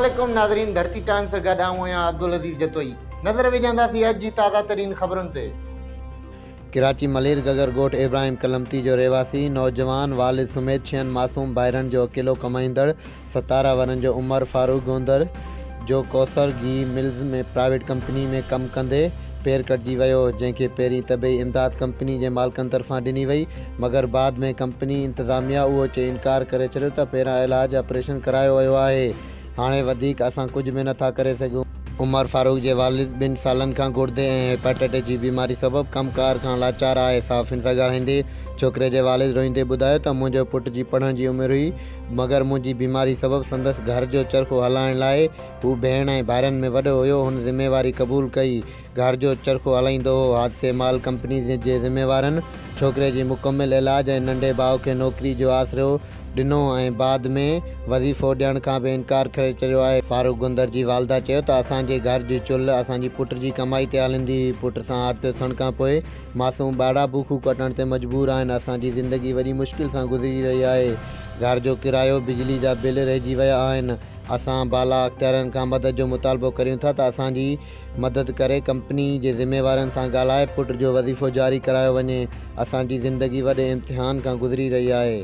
अस्सलामुअलैकुम नाज़रीन, धरती टाइम से गॾु आहियां अब्दुल अज़ीज़ जतोई। नज़र विझंदासीं अॼु जी ताज़ा तरीन ख़बरुनि ते। कराची मलेर गगर ॻोठ इब्राहिम कलमती जो रहवासी नौजवान वालिद सुमेत 6 मासूम भाइरनि जो अकेलो कमाईंदड़ 17 वरनि जो उमर फारूक गोंदर जो कौसर घी मिल्स में प्राइवेट कंपनी में कमु कंदे पेर कटिजी वियो, जंहिंखे पहिरीं तबई इमदाद कंपनी जे मालिकनि तरफ़ां ॾिनी वई, मगर बाद में कंपनी इंतज़ामिया उहो चई इनकार करे छॾियो त पहिरां इलाज ऑपरेशन करायो वियो आहे। हाणे वधीक असां कुझु बि नथा करे सघूं। उमर फारूक जे वालिद 2 सालनि खां गुर्दे ऐं हेपेटाइटिस जी बीमारी सबबु कमकार खां लाचार आहे। साफ़िन सां ॻाल्हाईंदे छोकिरे जे वालिद रोईंदे ॿुधायो त मुंहिंजो पुट जी पढ़ण जी उमिरि हुई, मगर मुंहिंजी बीमारी सबबु संदसि घर जो चरखो हलाइण लाइ हू भेण ऐं भाइरनि में वॾो हुयो, हुन ज़िम्मेवारी क़बूल कई। घर जो चरखो हलाईंदो हो। हादसे माल कंपनी जे ज़िम्मेवारनि छोकिरे जी मुकमिल इलाज ऐं नंढे भाउ खे नौकरी जो आसरो ॾिनो ऐं बाद में वज़ीफ़ो ॾियण खां बि इनकार करे छॾियो आहे। फारूक गुंदर जी वालदा चयो त असांजे घर जी चुल्ह असांजी पुट जी कमाई ते हलंदी हुई। पुट सां हादसो थियण खां पोइ मासूम ॿाड़ा बुखू कटण ते मजबूर आहिनि। असांजी ज़िंदगी वॾी मुश्किल सां गुज़री रही आहे। घर जो किरायो बिजली जा बिल रहिजी विया आहिनि। असां बाला अख़्तियारनि खां मदद जो मुतालबो करियूं था त असांजी मदद करे कंपनी जे ज़िम्मेवारनि सां ॻाल्हाए पुट जो वज़ीफ़ो जारी करायो वञे। असांजी ज़िंदगी वॾे इम्तिहान खां गुज़री रही आहे।